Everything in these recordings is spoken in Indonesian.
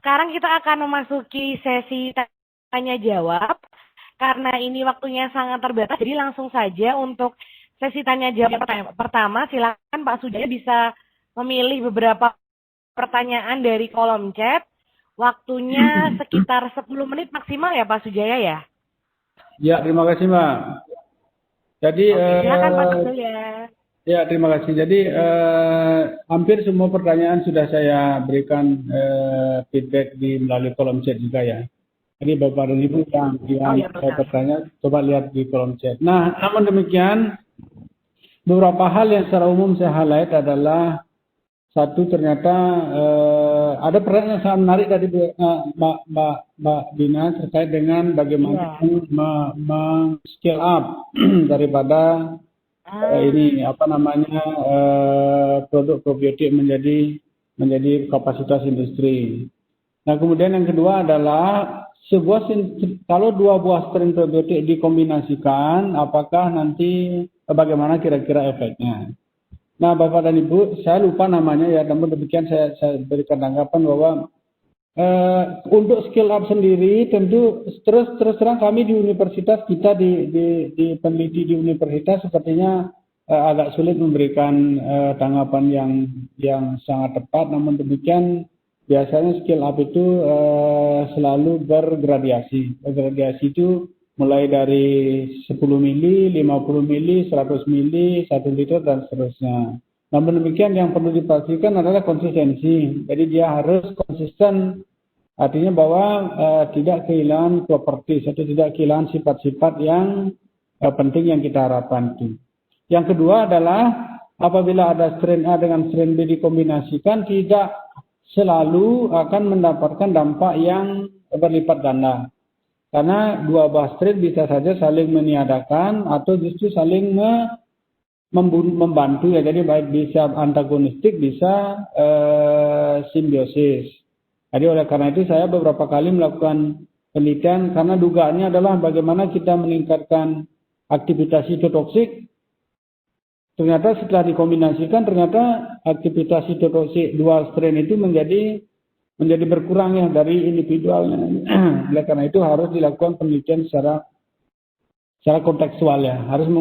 sekarang kita akan memasuki sesi tanya jawab. Karena ini waktunya sangat terbatas, jadi langsung saja untuk sesi tanya jawab pertama, silakan Pak Sujaya bisa memilih beberapa pertanyaan dari kolom chat. Waktunya sekitar 10 menit maksimal ya Pak Sujaya ya? Ya, terima kasih Mbak. Jadi, silakan Pak Sujaya. Ya, terima kasih. Jadi, hampir semua pertanyaan sudah saya berikan feedback melalui kolom chat juga ya. Jadi Bapak dan Ibu yang bertanya, coba lihat di kolom chat. Nah, namun demikian, beberapa hal yang secara umum saya highlight adalah satu, ternyata ada pertanyaan yang sangat menarik dari Mbak Dina terkait dengan bagaimana scale up daripada produk probiotik menjadi kapasitas industri. Nah, kemudian yang kedua adalah kalau dua buah strain probiotik dikombinasikan, apakah nanti bagaimana kira-kira efeknya? Nah, Bapak dan Ibu, saya lupa namanya ya, namun demikian saya berikan tanggapan bahwa untuk skill up sendiri tentu terus terang kami di universitas kita di peneliti di universitas sepertinya agak sulit memberikan tanggapan yang sangat tepat, namun demikian biasanya skill up itu selalu bergradiasi. Bergradiasi itu mulai dari 10 mili, 50 mili, 100 mili, 1 liter, dan seterusnya. Namun demikian yang perlu dipastikan adalah konsistensi. Jadi dia harus konsisten, artinya bahwa tidak kehilangan properti atau tidak kehilangan sifat-sifat yang penting yang kita harapkan itu. Yang kedua adalah apabila ada strain A dengan strain B dikombinasikan, tidak selalu akan mendapatkan dampak yang berlipat ganda. Karena dua buah strain bisa saja saling meniadakan atau justru saling membantu ya. Jadi baik bisa antagonistik, bisa simbiosis. Jadi oleh karena itu saya beberapa kali melakukan penelitian karena dugaannya adalah bagaimana kita meningkatkan aktivitas sitotoksik. Ternyata setelah dikombinasikan, ternyata aktivitas sitotoksik dua strain itu menjadi berkurang ya dari individualnya. Oleh karena itu harus dilakukan penelitian secara kontekstual ya. Harus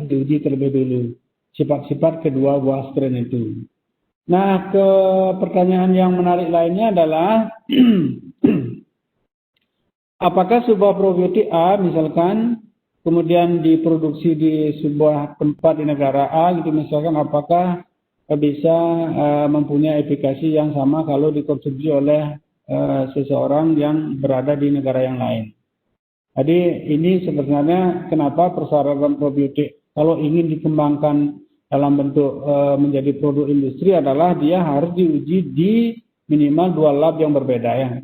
diuji terlebih dulu sifat-sifat kedua buah strain itu. Nah, ke pertanyaan yang menarik lainnya adalah apakah sebuah probiotik A misalkan kemudian diproduksi di sebuah tempat di negara A gitu misalkan, apakah bisa mempunyai efikasi yang sama kalau dikonsumsi oleh seseorang yang berada di negara yang lain. Jadi ini sebenarnya kenapa persyaratan probiotik kalau ingin dikembangkan dalam bentuk menjadi produk industri adalah dia harus diuji di minimal dua lab yang berbeda ya.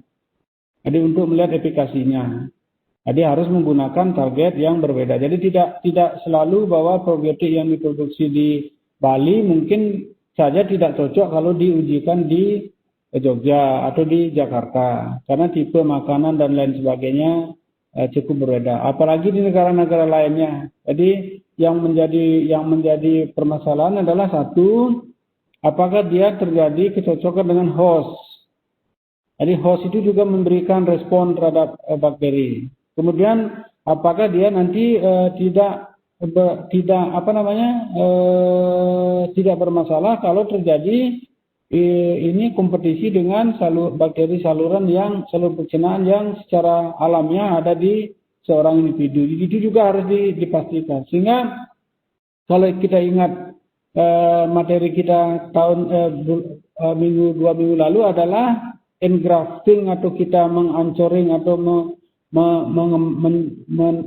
Jadi untuk melihat efikasinya. Jadi harus menggunakan target yang berbeda. Jadi tidak selalu bahwa probiotik yang diproduksi di Bali mungkin saja tidak cocok kalau diujikan di Jogja atau di Jakarta. Karena tipe makanan dan lain sebagainya cukup berbeda. Apalagi di negara-negara lainnya. Jadi yang menjadi permasalahan adalah satu, apakah dia terjadi kecocokan dengan host. Jadi host itu juga memberikan respon terhadap bakteri. Kemudian apakah dia nanti tidak bermasalah kalau terjadi ini kompetisi dengan bakteri saluran pencernaan yang secara alamiah ada di seorang individu. Itu juga harus dipastikan. Sehingga kalau kita ingat materi kita dua minggu lalu adalah engrafting atau kita mengancoring atau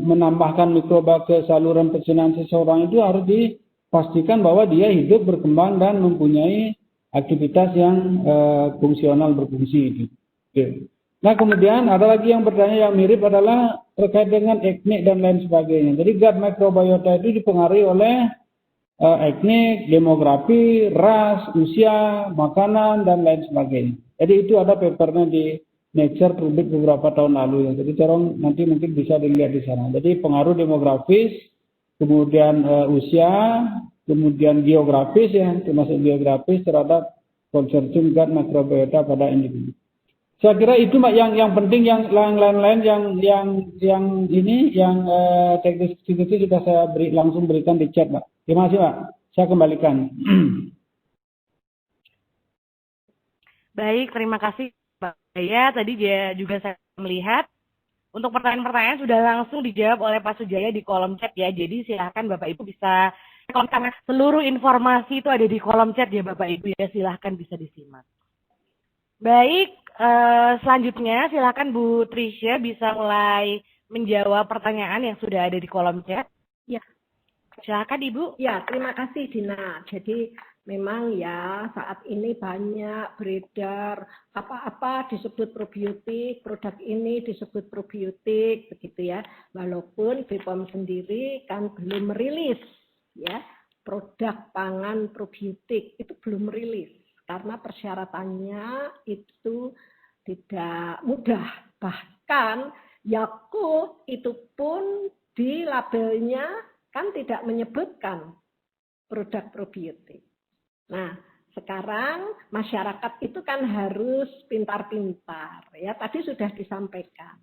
menambahkan mikroba ke saluran pencernaan seseorang itu harus dipastikan bahwa dia hidup, berkembang, dan mempunyai aktivitas yang fungsional, berfungsi. Nah, kemudian ada lagi yang bertanya yang mirip adalah terkait dengan etnik dan lain sebagainya. Jadi gut microbiota itu dipengaruhi oleh etnik, demografi, ras, usia, makanan, dan lain sebagainya. Jadi itu ada papernya di Nature terbit beberapa tahun lalu ya. Jadi tolong nanti mungkin bisa dilihat di sana. Jadi pengaruh demografis, kemudian usia, kemudian geografis ya, termasuk geografis terhadap konsumsi gut microbiota pada individu. Saya kira itu Mbak yang penting, yang lain-lain yang teknis itu juga saya langsung berikan di chat Mbak. Terima kasih Mbak. Saya kembalikan. Baik, terima kasih Mbak Jaya. Tadi dia juga saya melihat untuk pertanyaan-pertanyaan sudah langsung dijawab oleh Pak Sujaya di kolom chat ya. Jadi silahkan Bapak Ibu bisa, karena seluruh informasi itu ada di kolom chat ya Bapak Ibu ya. Silahkan bisa disimak. Baik, selanjutnya silakan Bu Trisha bisa mulai menjawab pertanyaan yang sudah ada di kolom chat. Ya, Silakan Ibu. ya, terima kasih Dina. Jadi memang ya saat ini banyak beredar apa-apa disebut probiotik, produk ini disebut probiotik, begitu ya. Walaupun BPOM sendiri kan belum merilis ya produk pangan probiotik, itu belum merilis karena persyaratannya itu tidak mudah. Bahkan Yakult itu pun di labelnya kan tidak menyebutkan produk probiotik. Nah, sekarang masyarakat itu kan harus pintar-pintar ya. Tadi sudah disampaikan.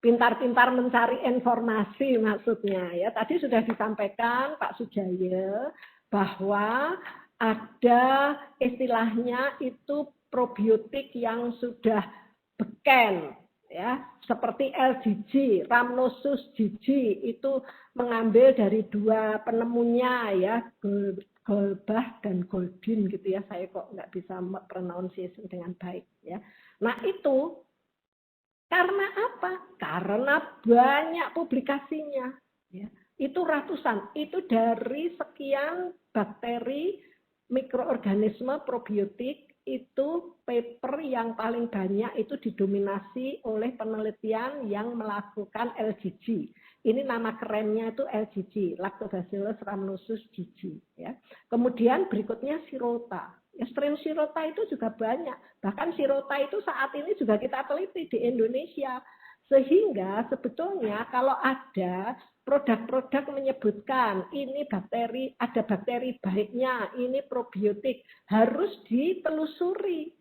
Pintar-pintar mencari informasi maksudnya ya. Tadi sudah disampaikan Pak Sujaya bahwa ada istilahnya itu probiotik yang sudah beken ya, seperti LGG, Rhamnosus gigi itu mengambil dari dua penemunya ya, Goldbach dan Goldin gitu ya. Saya kok nggak bisa pronunciation dengan baik ya. Nah itu karena apa? Karena banyak publikasinya. Ya. Itu ratusan. Itu dari sekian bakteri, mikroorganisme, probiotik, itu paper yang paling banyak itu didominasi oleh penelitian yang melakukan LGG. Ini nama kerennya itu LGG, Lactobacillus rhamnosus gigi. Ya. Kemudian berikutnya Sirota. Ya, strain Sirota itu juga banyak. Bahkan Sirota itu saat ini juga kita teliti di Indonesia. Sehingga sebetulnya kalau ada produk-produk menyebutkan ini bakteri, ada bakteri baiknya, ini probiotik, harus ditelusuri.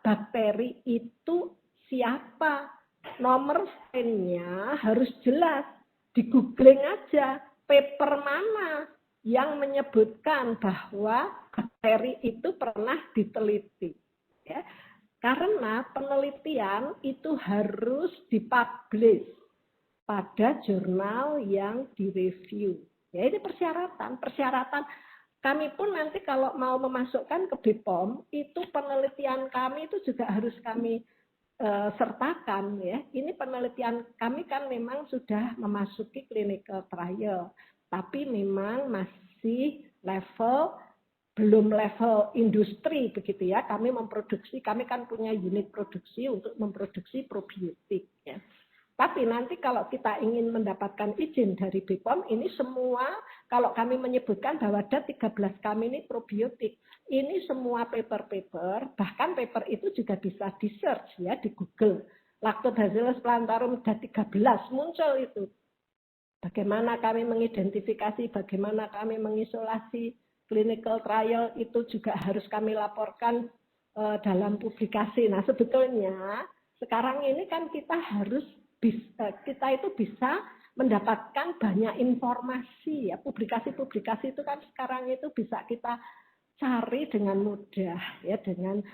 Bakteri itu siapa? Nomor strainnya harus jelas. Di googling aja, paper mana yang menyebutkan bahwa bakteri itu pernah diteliti. Ya. Karena penelitian itu harus dipublish pada jurnal yang direview. Ya ini persyaratan. Kami pun nanti kalau mau memasukkan ke BPOM, itu penelitian kami itu juga harus kami sertakan ya. Ini penelitian kami kan memang sudah memasuki clinical trial, tapi memang masih belum level industri begitu ya. Kami kan punya unit produksi untuk memproduksi probiotik ya. Tapi nanti kalau kita ingin mendapatkan izin dari BPOM, ini semua kalau kami menyebutkan bahwa ada 13 kami ini probiotik, ini semua paper-paper, bahkan paper itu juga bisa di-search ya di Google. Lactobacillus plantarum ada 13 muncul itu. Bagaimana kami mengidentifikasi, bagaimana kami mengisolasi clinical trial itu juga harus kami laporkan dalam publikasi. Nah, sebetulnya sekarang ini kan kita itu bisa mendapatkan banyak informasi ya. Publikasi-publikasi itu kan sekarang itu bisa kita cari dengan mudah ya dengan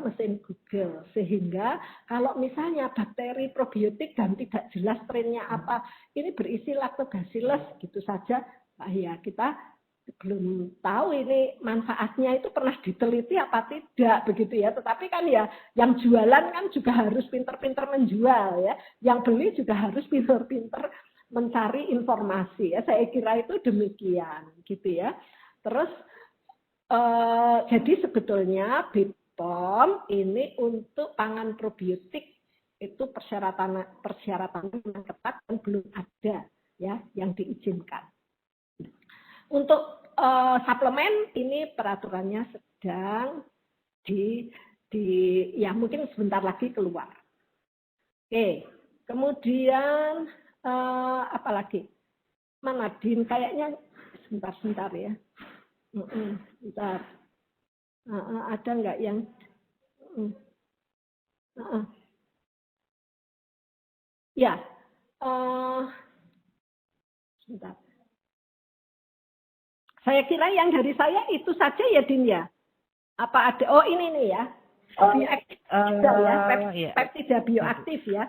mesin Google, sehingga kalau misalnya bakteri probiotik dan tidak jelas strainnya apa, ini berisi lactobacillus gitu saja, ya kita belum tahu ini manfaatnya itu pernah diteliti apa tidak begitu ya. Tetapi kan ya yang jualan kan juga harus pinter-pinter menjual ya, yang beli juga harus pinter-pinter mencari informasi ya. Saya kira itu demikian gitu ya. Terus jadi sebetulnya BPOM ini untuk pangan probiotik itu persyaratan yang ketat dan belum ada ya yang diizinkan. Untuk suplemen ini peraturannya sedang ya mungkin sebentar lagi keluar. Oke, kemudian apa lagi? Mana Din? Kayaknya sebentar ya. Bentar. Ada nggak yang Heeh. Ya, eh, sebentar. Saya kira yang dari saya itu saja ya, Din ya. Apa ada? Oh ini nih ya. Bioaktif ya, Iya. peptida bioaktif ya.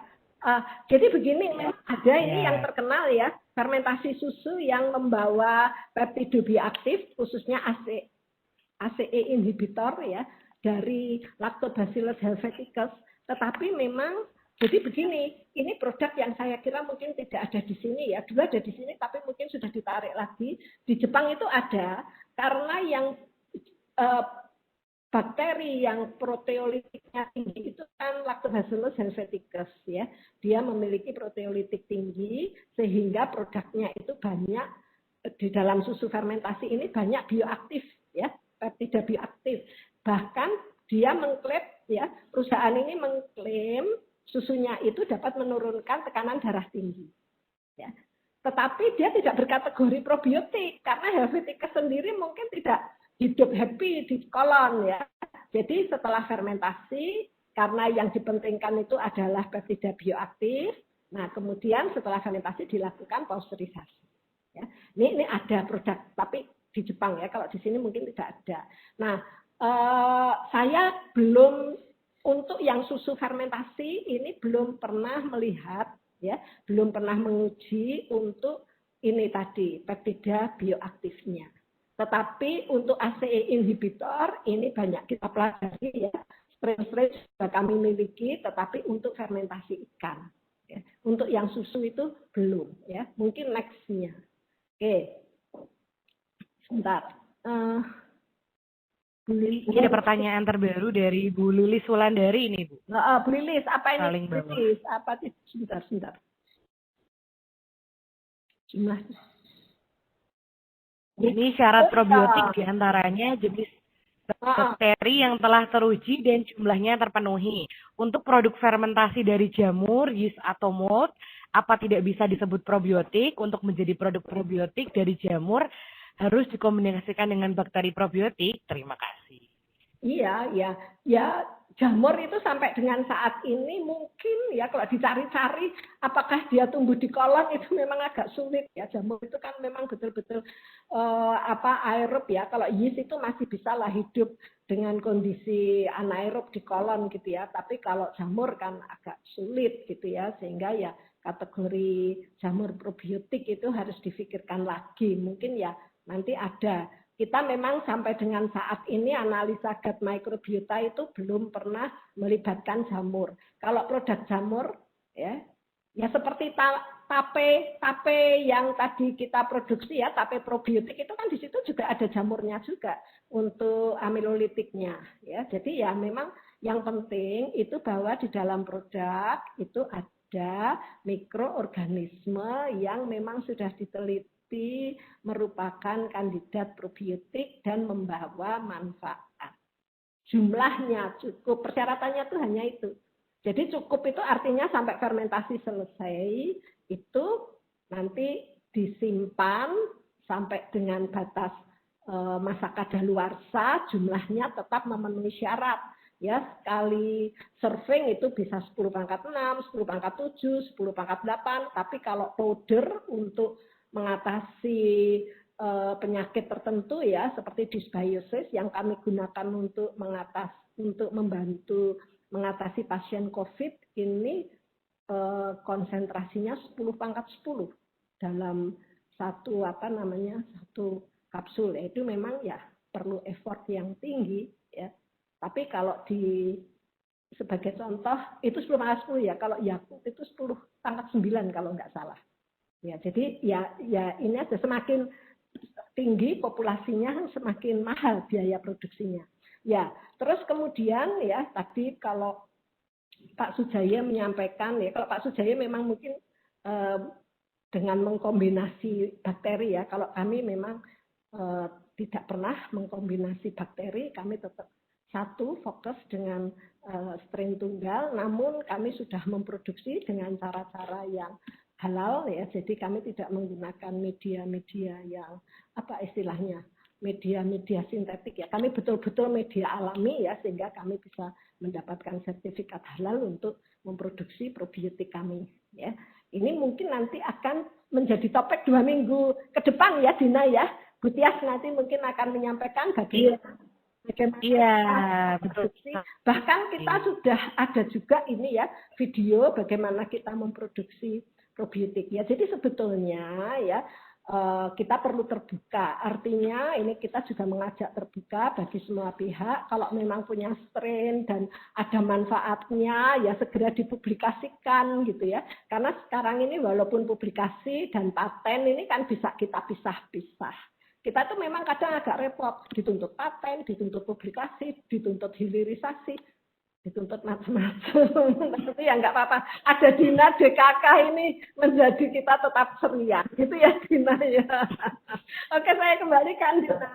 Jadi begini, ada ini yang terkenal ya, fermentasi susu yang membawa peptida bioaktif, khususnya ACE inhibitor ya, dari Lactobacillus helveticus. Tetapi memang jadi begini, ini produk yang saya kira mungkin tidak ada di sini ya, dulu ada di sini tapi mungkin sudah ditarik lagi. Di Jepang itu ada, karena yang bakteri yang proteolitiknya tinggi itu kan Lactobacillus helveticus ya. Dia memiliki proteolitik tinggi sehingga produknya itu banyak di dalam susu fermentasi ini banyak bioaktif ya, peptida bioaktif. Bahkan dia mengklaim ya, perusahaan ini mengklaim susunya itu dapat menurunkan tekanan darah tinggi. Ya. Tetapi dia tidak berkategori probiotik karena helveticus sendiri mungkin tidak hidup happy di kolon ya. Jadi setelah fermentasi, karena yang dipentingkan itu adalah peptida bioaktif, nah kemudian setelah fermentasi dilakukan pasteurisasi. Ya. Ini ada produk, tapi di Jepang ya, kalau di sini mungkin tidak ada. Nah, saya belum untuk yang susu fermentasi ini belum pernah melihat ya, belum pernah menguji untuk ini tadi peptida bioaktifnya. Tetapi untuk ACE inhibitor ini banyak kita pelajari ya, strain-strain sudah kami miliki, tetapi untuk fermentasi ikan. Ya. Untuk yang susu itu belum ya, mungkin next-nya. Oke, sebentar. Ini ada pertanyaan terbaru dari Bu Lilis Wulandari ini, Bu. Bu Lilis, apa ini? Paling Bu Lilis, apa itu? Sebentar. Jumlah. Ini syarat probiotik diantaranya jenis bakteri yang telah teruji dan jumlahnya terpenuhi. Untuk produk fermentasi dari jamur, yeast atau mold, apa tidak bisa disebut probiotik? Untuk menjadi produk probiotik dari jamur, harus dikombinasikan dengan bakteri probiotik. Terima kasih. Iya, ya jamur itu sampai dengan saat ini mungkin ya kalau dicari-cari apakah dia tumbuh di kolon itu memang agak sulit ya. Jamur itu kan memang betul-betul aerob ya. Kalau yeast itu masih bisa lah hidup dengan kondisi anaerob di kolon gitu ya. Tapi kalau jamur kan agak sulit gitu ya, sehingga ya kategori jamur probiotik itu harus difikirkan lagi. Mungkin ya nanti ada. Kita memang sampai dengan saat ini analisa gut microbiota itu belum pernah melibatkan jamur. Kalau produk jamur ya seperti tape yang tadi kita produksi ya, tape probiotik itu kan di situ juga ada jamurnya juga untuk amilolitiknya ya. Jadi ya memang yang penting itu bahwa di dalam produk itu ada mikroorganisme yang memang sudah diteliti merupakan kandidat probiotik dan membawa manfaat. Jumlahnya cukup, persyaratannya tuh hanya itu. Jadi cukup itu artinya sampai fermentasi selesai, itu nanti disimpan sampai dengan batas masa kadaluarsa, jumlahnya tetap memenuhi syarat. Ya, sekali serving itu bisa 10 pangkat 6, 10 pangkat 7, 10 pangkat 8, tapi kalau powder untuk mengatasi penyakit tertentu ya seperti dysbiosis yang kami gunakan untuk membantu mengatasi pasien COVID ini konsentrasinya 10 pangkat 10 dalam satu kapsul ya. Itu memang ya perlu effort yang tinggi ya. Tapi kalau sebagai contoh itu 10 pangkat 10 ya, kalau Yakult itu 10 pangkat 9 kalau nggak salah. Ya, jadi ya ini ada semakin tinggi populasinya semakin mahal biaya produksinya. Ya, terus kemudian ya tadi kalau Pak Sujaya menyampaikan ya, kalau Pak Sujaya memang mungkin dengan mengkombinasi bakteri ya, kalau kami memang tidak pernah mengkombinasi bakteri, kami tetap satu fokus dengan strain tunggal, namun kami sudah memproduksi dengan cara-cara yang halal ya, jadi kami tidak menggunakan media-media yang apa istilahnya media sintetik ya. Kami betul-betul media alami ya, sehingga kami bisa mendapatkan sertifikat halal untuk memproduksi probiotik kami ya. Ini mungkin nanti akan menjadi topik 2 minggu ke depan ya Dina ya. Bu Tias nanti mungkin akan menyampaikan bagaimana Iya, betul. produksi. Bahkan kita sudah ada juga ini ya video bagaimana kita memproduksi probiotik ya. Jadi sebetulnya ya kita perlu terbuka. Artinya ini kita juga mengajak terbuka bagi semua pihak. Kalau memang punya strain dan ada manfaatnya ya segera dipublikasikan gitu ya. Karena sekarang ini walaupun publikasi dan paten ini kan bisa kita pisah-pisah. Kita tuh memang kadang agak repot, dituntut paten, dituntut publikasi, dituntut hilirisasi, dituntut macam-macam. Tapi ya nggak apa-apa. Ada Dina DKK ini menjadi kita tetap ceria. Gitu ya Dina ya. Oke, saya kembalikan Dina.